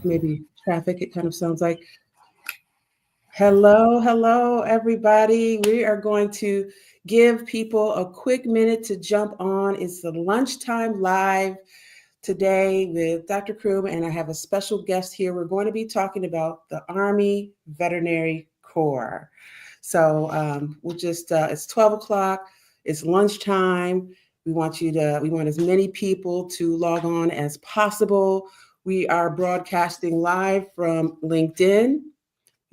Maybe traffic, it kind of sounds like. Hello, everybody. We are going to give people a quick minute to jump on. It's the lunchtime live today with Dr. Croom, and I have a special guest here. We're going to be talking about the Army Veterinary Corps. It's 12 o'clock, it's lunchtime. We want as many people to log on as possible. We are broadcasting live from LinkedIn,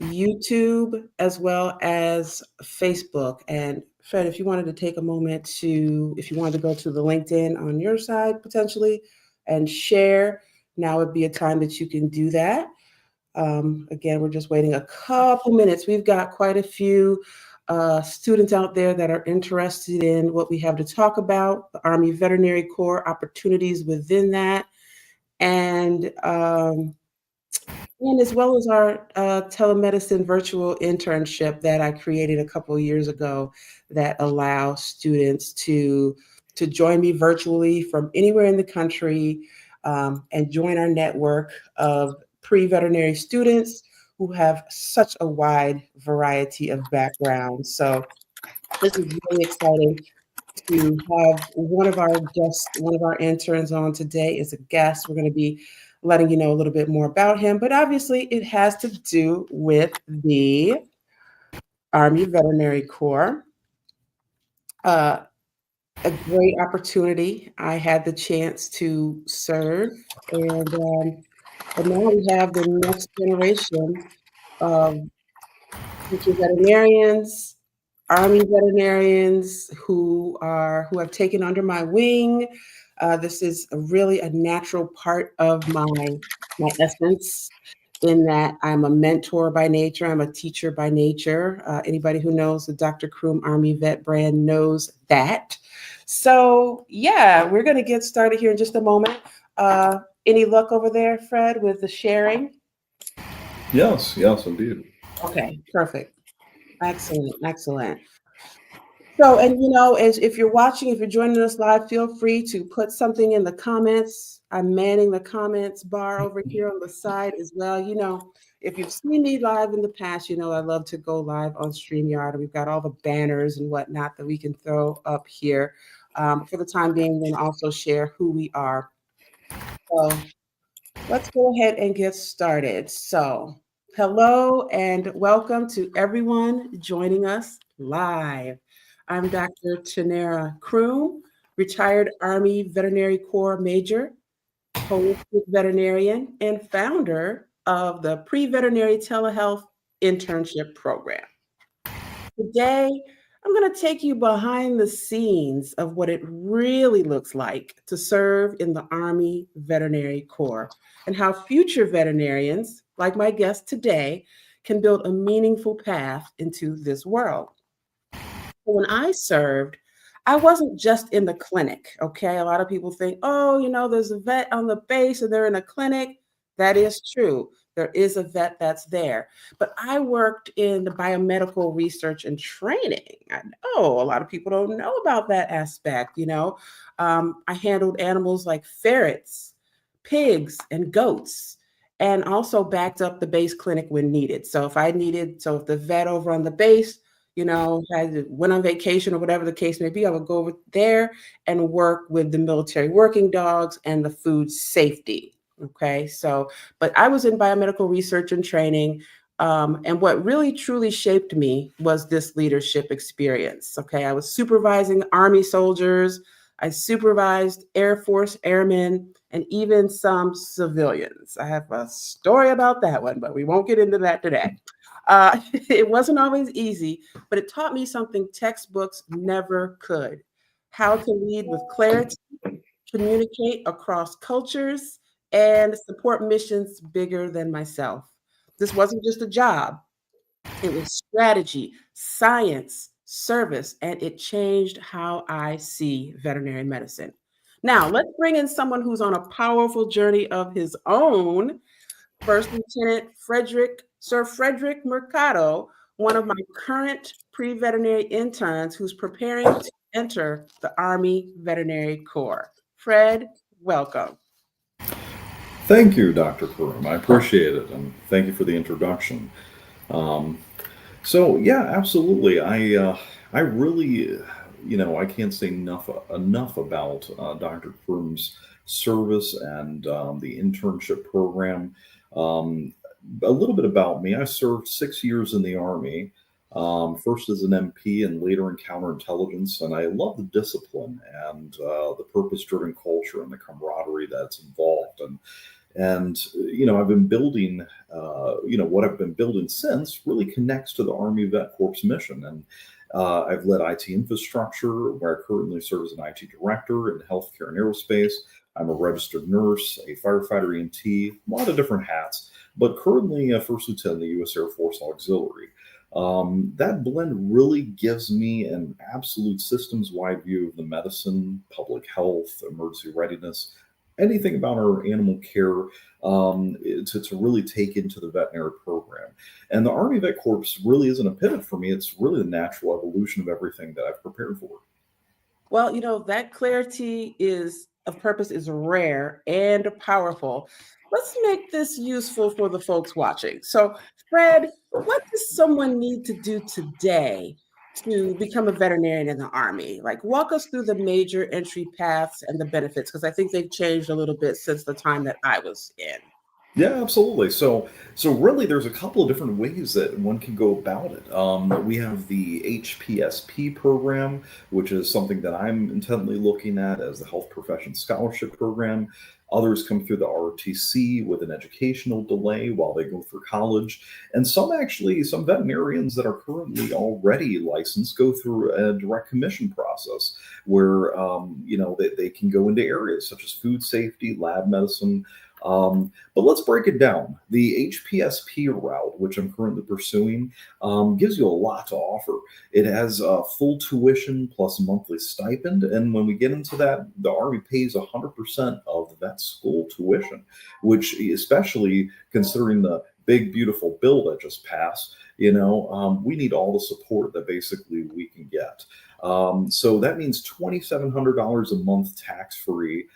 YouTube, as well as Facebook. And Fred, if you wanted to take a moment if you wanted to go to the LinkedIn on your side potentially and share, now would be a time that you can do that. Again, we're just waiting a couple minutes. We've got quite a few students out there that are interested in what we have to talk about, the Army Veterinary Corps, opportunities within that, and as well as our telemedicine virtual internship that I created a couple of years ago that allows students to join me virtually from anywhere in the country and join our network of pre-veterinary students who have such a wide variety of backgrounds. So this is really exciting to have one of our interns on today is a guest. We're going to be letting you know a little bit more about him, but obviously it has to do with the Army Veterinary Corps. Uh, a great opportunity. I had the chance to serve, and now we have the next generation of future veterinarians, Army veterinarians who have taken under my wing. This is really a natural part of my essence. In that I'm a mentor by nature, I'm a teacher by nature. Anybody who knows the Dr. Croom Army Vet brand knows that. So yeah, we're going to get started here in just a moment. Any luck over there, Fred, with the sharing? Yes, indeed. Okay, perfect. Excellent. So, and you know, as if you're watching, if you're joining us live, feel free to put something in the comments. I'm manning the comments bar over here on the side as well. You know, if you've seen me live in the past, you know I love to go live on StreamYard. We've got all the banners and whatnot that we can throw up here. For the time being, we're going to also share who we are. So let's go ahead and get started. So, hello and welcome to everyone joining us live. I'm Dr. Turnera Croom, retired Army Veterinary Corps Major, holistic veterinarian, and founder of the Pre-Veterinary Telehealth Internship Program. Today, I'm going to take you behind the scenes of what it really looks like to serve in the Army Veterinary Corps and how future veterinarians, like my guest today, can build a meaningful path into this world. When I served, I wasn't just in the clinic, okay? A lot of people think, oh, you know, there's a vet on the base and they're in a clinic. That is true. There is a vet that's there. But I worked in the biomedical research and training. I know a lot of people don't know about that aspect, you know. I handled animals like ferrets, pigs, and goats, and also backed up the base clinic when needed. So if the vet over on the base went on vacation or whatever the case may be, I would go over there and work with the military working dogs and the food safety. Okay, but I was in biomedical research and training. And what really truly shaped me was this leadership experience. Okay, I was supervising Army soldiers, I supervised Air Force airmen, and even some civilians. I have a story about that one, but we won't get into that today. It wasn't always easy, but it taught me something textbooks never could: how to lead with clarity, communicate across cultures, and support missions bigger than myself. This wasn't just a job, it was strategy, science, service, and it changed how I see veterinary medicine. Now, let's bring in someone who's on a powerful journey of his own. First Lieutenant Sir Frederick Mercado, one of my current pre-veterinary interns who's preparing to enter the Army Veterinary Corps. Fred, welcome. Thank you, Dr. Purim. I appreciate it, and thank you for the introduction. Um, so yeah, absolutely. I really, I can't say enough about Dr. Purim's service and the internship program. Um, a little bit about me: I served 6 years in the Army. First as an MP and later in counterintelligence, and I love the discipline and the purpose-driven culture and the camaraderie that's involved. And I've been building, what I've been building since really connects to the Army Vet Corps mission. And I've led IT infrastructure, where I currently serve as an IT director in healthcare and aerospace. I'm a registered nurse, a firefighter EMT, a lot of different hats, but currently a first lieutenant in the U.S. Air Force Auxiliary. That blend really gives me an absolute systems wide view of the medicine, public health, emergency readiness, anything about our animal care, to really take into the veterinary program. And the Army Vet Corps really isn't a pivot for me. It's really the natural evolution of everything that I've prepared for. Well, that clarity is of purpose is rare and powerful. Let's make this useful for the folks watching. So, Fred, what does someone need to do today to become a veterinarian in the Army? Like, walk us through the major entry paths and the benefits, because I think they've changed a little bit since the time that I was in. Yeah, absolutely. So really, there's a couple of different ways that one can go about it. We have the HPSP program, which is something that I'm intently looking at as the Health Profession Scholarship Program. Others come through the ROTC with an educational delay while they go through college. And some veterinarians that are currently already licensed go through a direct commission process where, they can go into areas such as food safety, lab medicine. But let's break it down. The HPSP route, which I'm currently pursuing, gives you a lot to offer. It has full tuition plus monthly stipend. And when we get into that, the Army pays 100% of that school tuition, which, especially considering the big, beautiful bill that just passed, we need all the support that basically we can get. So that means $2,700 a month tax free.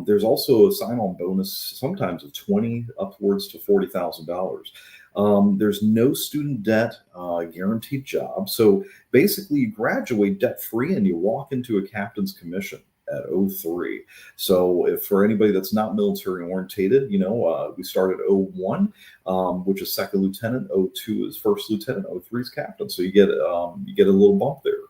There's also a sign-on bonus, sometimes of 20 upwards to $40,000. There's no student debt, guaranteed job. So basically, you graduate debt-free and you walk into a captain's commission at '03. So if for anybody that's not military orientated, we start at '01, which is second lieutenant, '02 is first lieutenant, '03 is captain. So you get a little bump there.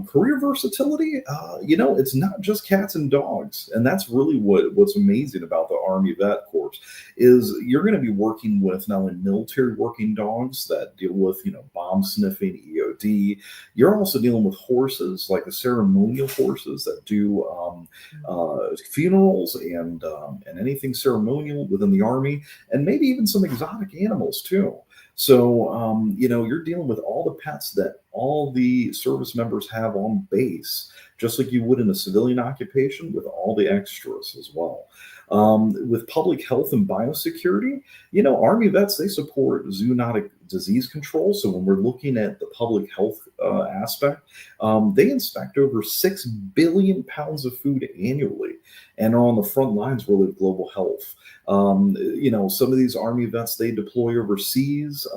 Career versatility, it's not just cats and dogs, and that's really what's amazing about the Army Vet Corps is you're going to be working with not only military working dogs that deal with bomb sniffing, EOD. You're also dealing with horses, like the ceremonial horses that do funerals and anything ceremonial within the Army, and maybe even some exotic animals too. So, you're dealing with all the pets that all the service members have on base, just like you would in a civilian occupation, with all the extras as well. With public health and biosecurity, Army vets, they support zoonotic disease control. So when we're looking at the public health aspect, they inspect over 6 billion pounds of food annually and are on the front lines really of global health. Some of these Army vets, they deploy overseas.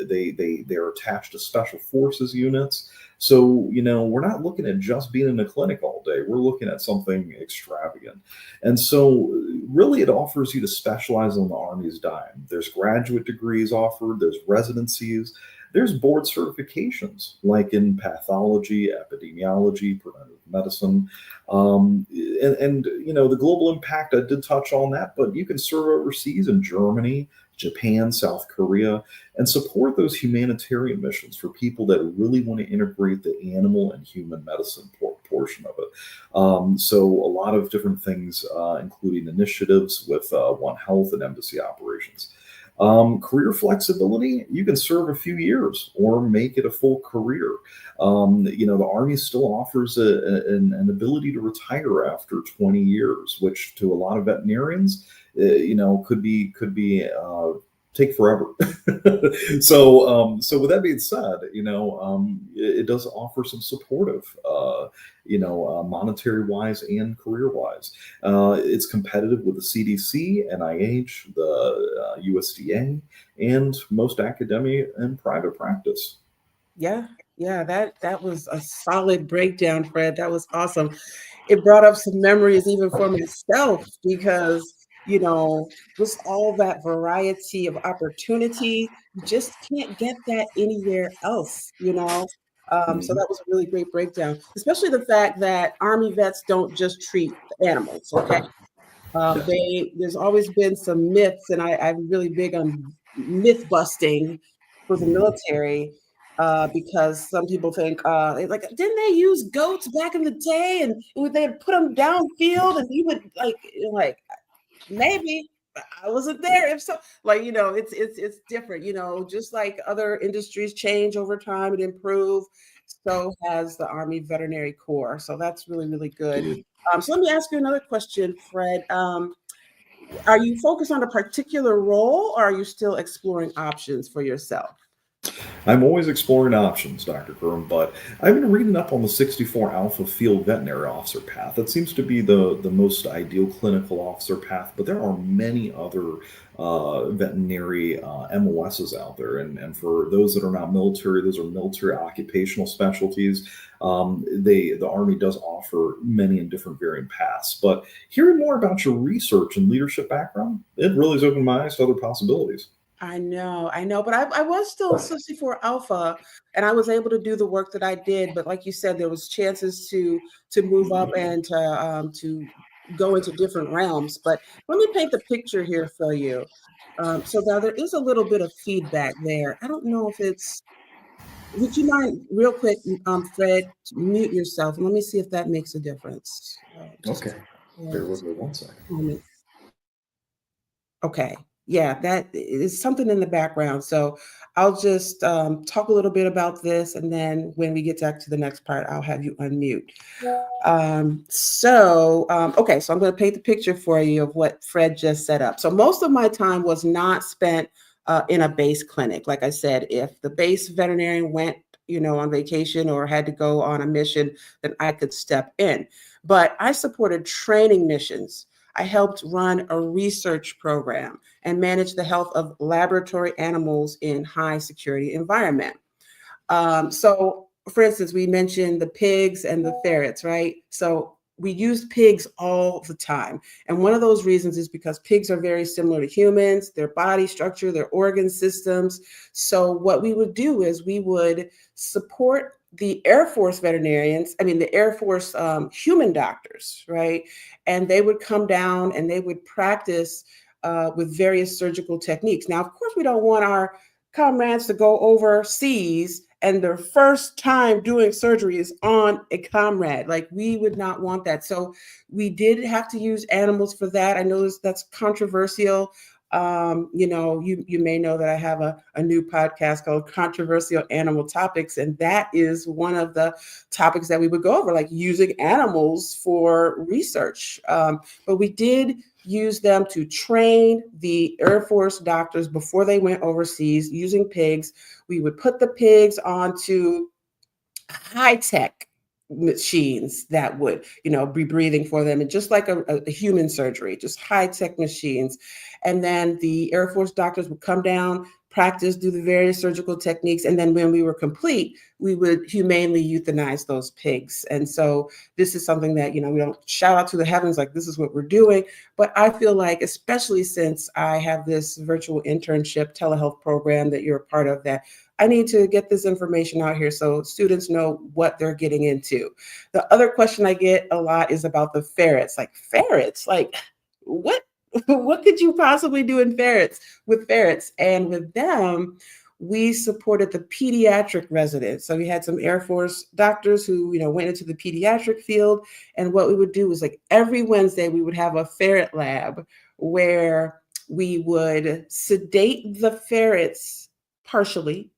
They're attached to special forces units. So, we're not looking at just being in a clinic all day. We're looking at something extravagant. And so, really, it offers you to specialize on the Army's dime. There's graduate degrees offered, there's residencies, there's board certifications like in pathology, epidemiology, preventive medicine. The global impact, I did touch on that, but you can serve overseas in Germany, Japan, South Korea, and support those humanitarian missions for people that really want to integrate the animal and human medicine portion of it. So a lot of different things, including initiatives with One Health and embassy operations. Career flexibility, you can serve a few years or make it a full career. The Army still offers an ability to retire after 20 years, which to a lot of veterinarians, could be take forever. So with that being said, it does offer some supportive, monetary wise and career wise. It's competitive with the CDC, NIH, the USDA, and most academia and private practice. Yeah, yeah, that was a solid breakdown, Fred. That was awesome. It brought up some memories even for myself because, just all that variety of opportunity, you just can't get that anywhere else. So Mhm. that was a really great breakdown, especially the fact that Army vets don't just treat the animals, okay? Yeah. There's always been some myths, and I'm really big on myth busting for the Mhm. military because some people think like didn't they use goats back in the day and they'd put them downfield and you would like maybe I wasn't there. If so, it's different. Just like other industries change over time and improve, so has the Army Veterinary Corps. So that's really really good. Indeed. So let me ask you another question, Fred. Are you focused on a particular role, or are you still exploring options for yourself? I'm always exploring options, Dr. Croom, but I've been reading up on the 64 Alpha Field Veterinary Officer path. That seems to be the most ideal clinical officer path, but there are many other veterinary MOSs out there. And for those that are not military, those are military occupational specialties. The Army does offer many and different varying paths. But hearing more about your research and leadership background, it really has opened my eyes to other possibilities. I know, but I was still 64 Alpha, and I was able to do the work that I did. But like you said, there was chances to move up and to go into different realms. But let me paint the picture here for you. So now there is a little bit of feedback there. I don't know if it's. Would you mind, real quick, Fred, to mute yourself, and let me see if that makes a difference. Just Okay. a Bear with me one second. moment. Okay. Yeah, that is something in the background. So I'll just talk a little bit about this, and then when we get back to the next part, I'll have you unmute. Okay, so I'm going to paint the picture for you of what Fred just set up. So most of my time was not spent in a base clinic. Like I said, if the base veterinarian went, on vacation or had to go on a mission, then I could step in. But I supported training missions. I helped run a research program and manage the health of laboratory animals in high security environment. For instance, we mentioned the pigs and the ferrets, right? So we use pigs all the time. And one of those reasons is because pigs are very similar to humans, their body structure, their organ systems. So what we would do is we would support the Air Force veterinarians, the Air Force human doctors, right? And they would come down and they would practice with various surgical techniques. Now, of course, we don't want our comrades to go overseas and their first time doing surgery is on a comrade. Like we would not want that. So we did have to use animals for that. I know that's controversial. You may know that I have a new podcast called Controversial Animal Topics, and that is one of the topics that we would go over, like using animals for research. But we did use them to train the Air Force doctors before they went overseas using pigs. We would put the pigs onto high-tech machines that would, be breathing for them, and just like a human surgery, just high-tech machines. And then the Air Force doctors would come down, practice, do the various surgical techniques, and then when we were complete, we would humanely euthanize those pigs. And so this is something that, we don't shout out to the heavens like this is what we're doing, but I feel like, especially since I have this virtual internship telehealth program that you're a part of, that I need to get this information out here so students know what they're getting into. The other question I get a lot is about the ferrets. Like ferrets, like what? What could you possibly do in ferrets with ferrets? And with them, we supported the pediatric residents. So we had some Air Force doctors who, went into the pediatric field. And what we would do was like every Wednesday, we would have a ferret lab where we would sedate the ferrets partially,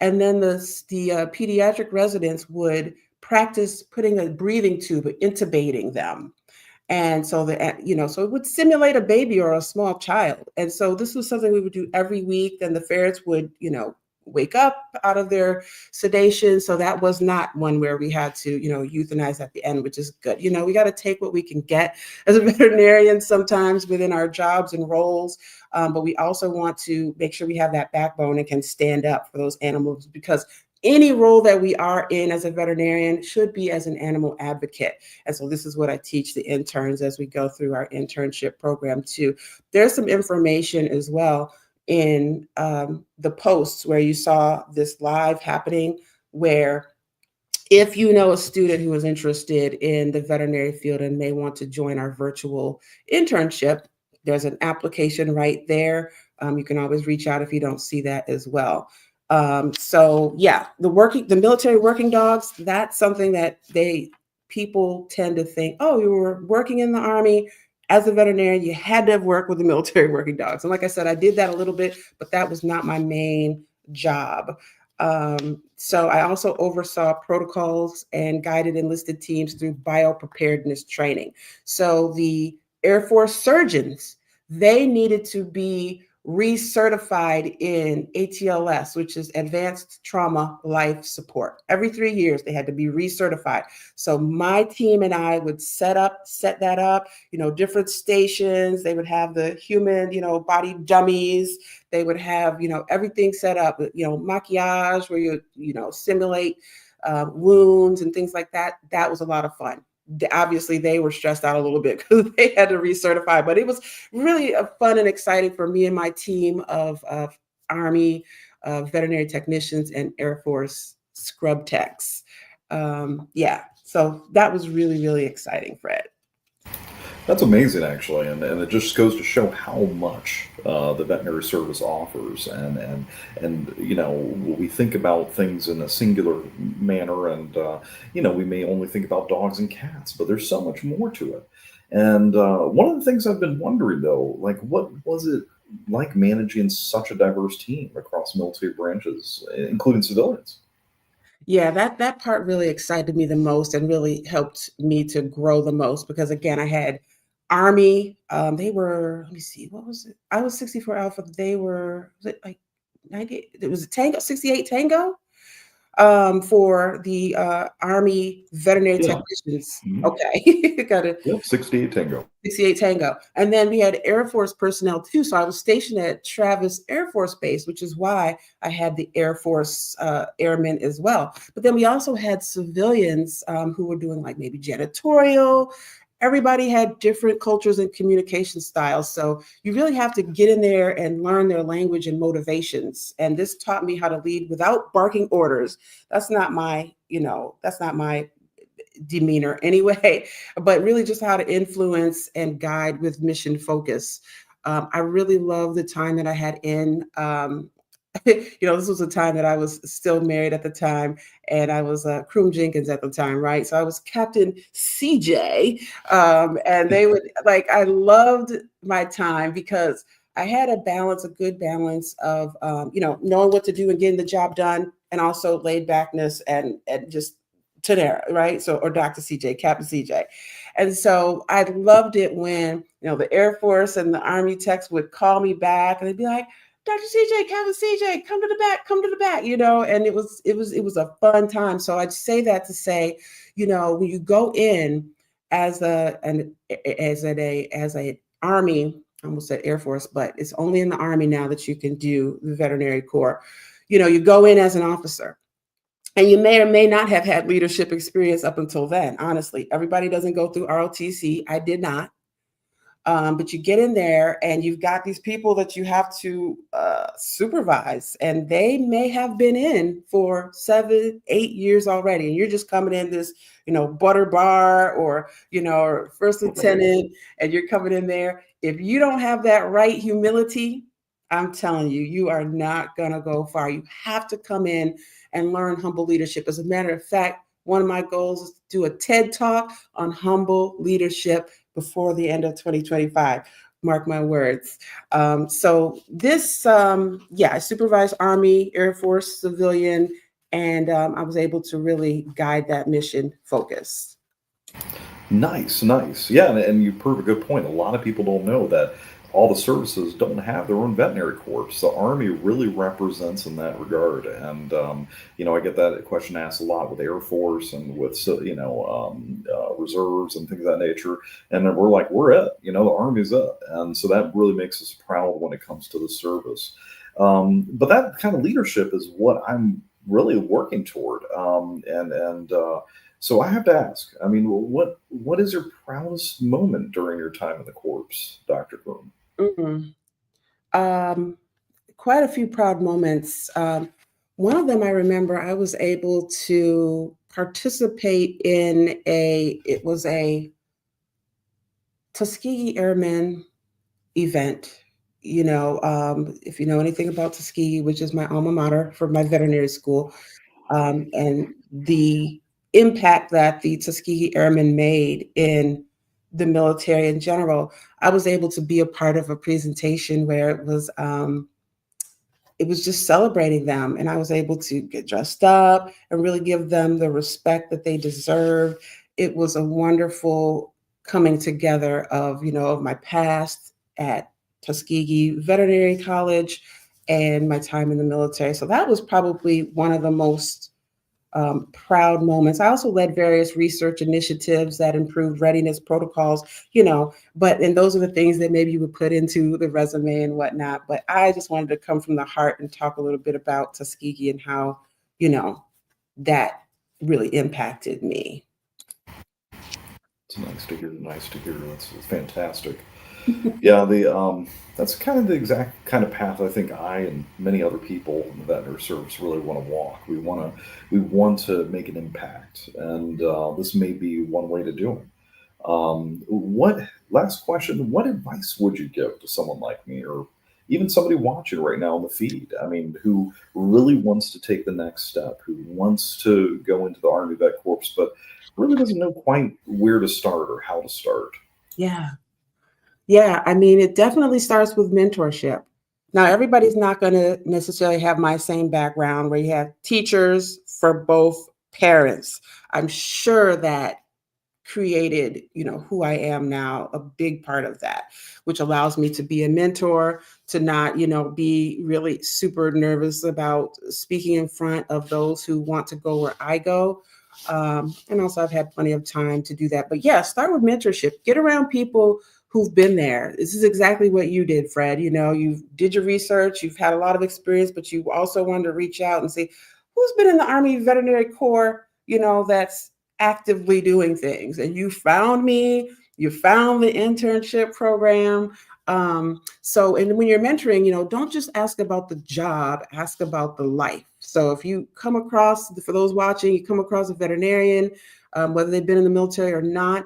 and then the pediatric residents would practice putting a breathing tube, intubating them. And so so it would simulate a baby or a small child. And so this was something we would do every week. Then the ferrets would, wake up out of their sedation. So that was not one where we had to, euthanize at the end, which is good. We got to take what we can get as a veterinarian sometimes within our jobs and roles. But we also want to make sure we have that backbone and can stand up for those animals, because any role that we are in as a veterinarian should be as an animal advocate. And so this is what I teach the interns as we go through our internship program too. There's some information as well in the posts where you saw this live happening, where if you know a student who is interested in the veterinary field and may want to join our virtual internship, there's an application right there. You can always reach out if you don't see that as well. So yeah, the military working dogs, that's something that people tend to think, oh, you were working in the Army as a veterinarian, you had to have worked with the military working dogs. And like I said, I did that a little bit, but that was not my main job. So I also oversaw protocols and guided enlisted teams through biopreparedness training. So the Air Force surgeons, they needed to be recertified in ATLS, which is Advanced Trauma Life Support. Every 3 years, they had to be recertified. So my team and I would set that up, different stations. They would have the human, body dummies. They would have, everything set up, maquillage where you simulate wounds and things like that. That was a lot of fun. Obviously, they were stressed out a little bit because they had to recertify, but it was really fun and exciting for me and my team of Army veterinary technicians and Air Force scrub techs. So that was really, really exciting, Fred. That's amazing, actually, and it just goes to show how much the veterinary service offers, and we think about things in a singular manner, and we may only think about dogs and cats, but there's so much more to it. And one of the things I've been wondering, though, like, what was it like managing such a diverse team across military branches, including civilians? Yeah, that part really excited me the most and really helped me to grow the most, because again, I had Army. They were, let me see, what was it? I was 64 Alpha. They were, was it like 90? It was a Tango, 68 Tango, for the Army veterinary Yeah. technicians. Mhm. Okay, got it. Yep, 68 Tango. 68 Tango. And then we had Air Force personnel too. So I was stationed at Travis Air Force Base, which is why I had the Air Force airmen as well. But then we also had civilians who were doing like maybe janitorial. Everybody had different cultures and communication styles. So you really have to get in there and learn their language and motivations. And this taught me how to lead without barking orders. That's not my demeanor anyway, but really just how to influence and guide with mission focus. I really love the time that I had in, this was a time that I was still married at the time, and I was Croom Jenkins at the time, right? So I was Captain CJ, and they would I loved my time because I had a good balance of, knowing what to do and getting the job done, and also laid backness and just Turnera, right? So, or Dr. CJ, Captain CJ. And so I loved it when, the Air Force and the Army techs would call me back and they'd be like, Dr. CJ, Captain CJ, come to the back, and it was a fun time. So I'd say that to say, when you go in as an Army, I almost said Air Force, but it's only in the Army now that you can do the Veterinary Corps. You go in as an officer. And you may or may not have had leadership experience up until then. Honestly, everybody doesn't go through ROTC. I did not. But you get in there and you've got these people that you have to supervise, and they may have been in for 7, 8 years already. And you're just coming in this, butter bar or, or first lieutenant, and you're coming in there. If you don't have that right humility, I'm telling you, you are not going to go far. You have to come in and learn humble leadership. As a matter of fact, one of my goals is to do a TED Talk on humble leadership before the end of 2025. Mark my words. So this, I supervised Army, Air Force, civilian, and I was able to really guide that mission focus. Nice, nice. Yeah, and you prove a good point. A lot of people don't know that all the services don't have their own veterinary corps. The Army really represents in that regard. And, I get that question asked a lot with Air Force and with, reserves and things of that nature. And then we're like, we're it. The Army's it. And so that really makes us proud when it comes to the service. But that kind of leadership is what I'm really working toward. So I have to ask. I mean, what is your proudest moment during your time in the corps, Doctor Groom? Mhm. Um, Quite a few proud moments. One of them I remember I was able to participate in it was a Tuskegee Airmen event. If you know anything about Tuskegee, which is my alma mater for my veterinary school, and the impact that the Tuskegee Airmen made in the military in general, I was able to be a part of a presentation where it was just celebrating them, and I was able to get dressed up and really give them the respect that they deserve. It was a wonderful coming together of my past at Tuskegee Veterinary College and my time in the military. So that was probably one of the most proud moments. I also led various research initiatives that improved readiness protocols, and those are the things that maybe you would put into the resume and whatnot. But I just wanted to come from the heart and talk a little bit about Tuskegee and how, that really impacted me. It's nice to hear. Nice to hear. That's fantastic. Yeah, the that's kind of the exact kind of path I think I and many other people in the veterinary service really want to walk. We want to make an impact, and this may be one way to do it. What last question? What advice would you give to someone like me, or even somebody watching right now on the feed? I mean, who really wants to take the next step, who wants to go into the Army Vet Corps, but really doesn't know quite where to start or how to start. Yeah. Yeah, I mean, it definitely starts with mentorship. Now, everybody's not going to necessarily have my same background where you have teachers for both parents. I'm sure that created, who I am now, a big part of that, which allows me to be a mentor, to not, be really super nervous about speaking in front of those who want to go where I go. And also, I've had plenty of time to do that. But yeah, start with mentorship. Get around people who've been there. This is exactly what you did, Fred. You did your research, you've had a lot of experience, but you also wanted to reach out and see who's been in the Army Veterinary Corps, that's actively doing things. And you found me, you found the internship program. And when you're mentoring, don't just ask about the job, ask about the life. So if you come across, for those watching, you come across a veterinarian, whether they've been in the military or not,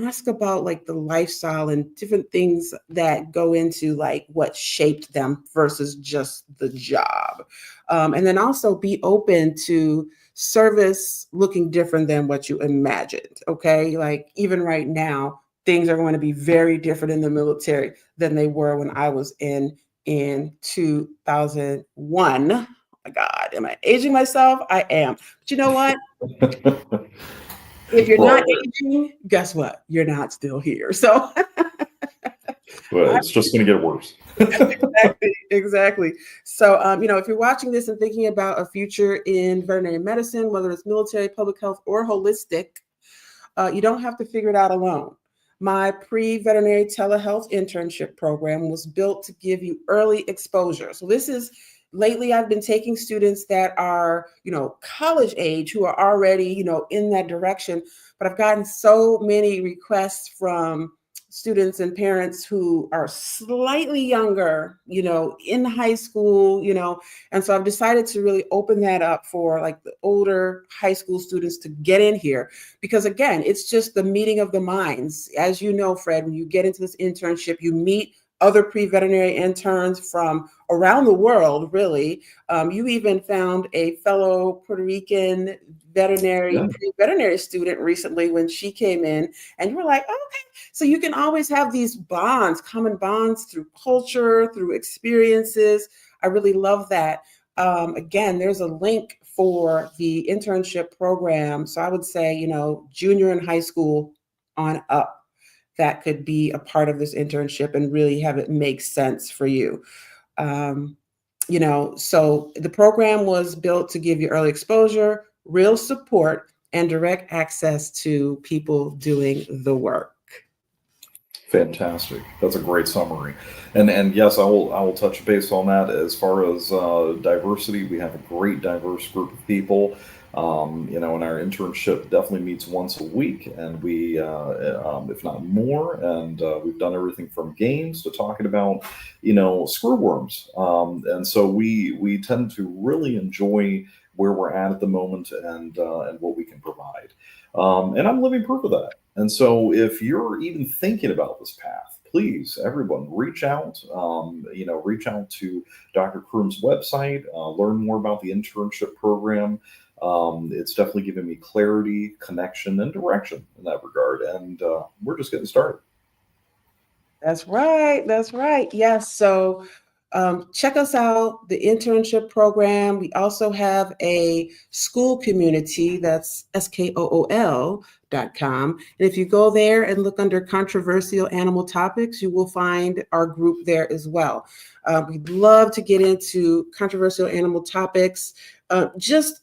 ask about like the lifestyle and different things that go into like what shaped them versus just the job. And then also be open to service looking different than what you imagined. Okay. Like even right now, things are going to be very different in the military than they were when I was in 2001. Oh my God, am I aging myself? I am. But you know what? If you're We're not all good. aging, guess what? You're not still here. So Well, it's just going to get worse. exactly, exactly. So, if you're watching this and thinking about a future in veterinary medicine, whether it's military, public health, or holistic, you don't have to figure it out alone. My pre-veterinary telehealth internship program was built to give you early exposure. So this is lately I've been taking students that are, college age who are already, in that direction. But I've gotten so many requests from students and parents who are slightly younger, in high school, and so I've decided to really open that up for like the older high school students to get in here because again, it's just the meeting of the minds. As you know, Fred, when you get into this internship, you meet other pre-veterinary interns from around the world, really. You even found a fellow Puerto Rican Yeah. pre-veterinary student recently when she came in, and you were like, oh, okay. So you can always have these bonds, common bonds through culture, through experiences. I really love that. Again, there's a link for the internship program. So I would say, junior in high school, on up that could be a part of this internship and really have it make sense for you. Um, so the program was built to give you early exposure, real support, and direct access to people doing the work. Fantastic. That's a great summary. And yes, I will touch base on that as far as diversity. We have a great diverse group of people. And our internship definitely meets once a week, and if not more, and we've done everything from games to talking about, screwworms. And so we tend to really enjoy where we're at the moment, and what we can provide. And I'm living proof of that. And so, if you're even thinking about this path, please, everyone, reach out. Reach out to Dr. Croom's website, learn more about the internship program. It's definitely given me clarity, connection, and direction in that regard. And we're just getting started. That's right. That's right. Yes. So check us out, the internship program. We also have a school community that's skool.com. And if you go there and look under controversial animal topics, you will find our group there as well. We'd love to get into controversial animal topics. Just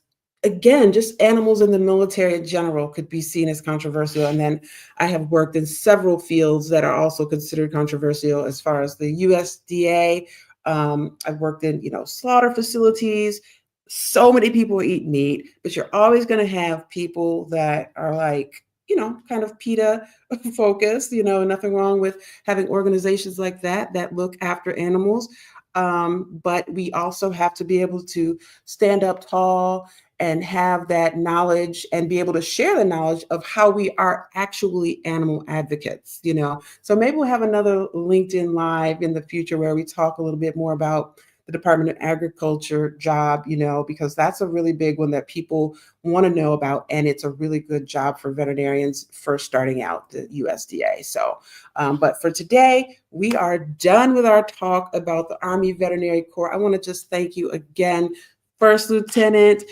animals in the military in general could be seen as controversial. And then I have worked in several fields that are also considered controversial as far as the USDA. I've worked in, slaughter facilities. So many people eat meat, but you're always going to have people that are like, kind of PETA focused, nothing wrong with having organizations like that look after animals. But we also have to be able to stand up tall and have that knowledge and be able to share the knowledge of how we are actually animal advocates. So maybe we'll have another LinkedIn Live in the future where we talk a little bit more about the Department of Agriculture job, because that's a really big one that people want to know about. And it's a really good job for veterinarians first starting out, the USDA. So, but for today, we are done with our talk about the Army Veterinary Corps. I want to just thank you again, First Lieutenant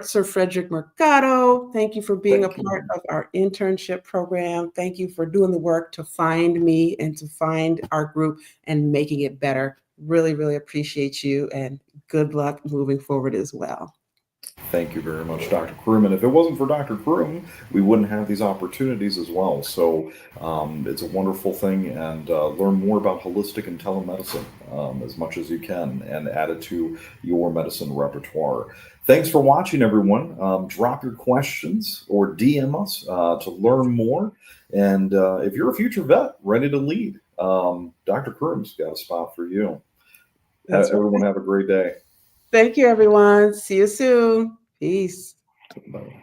Sir Frederick Mercado. Thank you for being Thank a part you. of our internship program. Thank you for doing the work to find me and to find our group and making it better. Really, really appreciate you, and good luck moving forward as well. Thank you very much, Dr. Croom. And if it wasn't for Dr. Croom, we wouldn't have these opportunities as well. So it's a wonderful thing, and learn more about holistic and telemedicine as much as you can, and add it to your medicine repertoire. Thanks for watching, everyone. Drop your questions or DM us to learn more. And if you're a future vet ready to lead, Dr. Croom's got a spot for you. That's Everyone right. have a great day. Thank you, everyone. See you soon. Peace. Bye.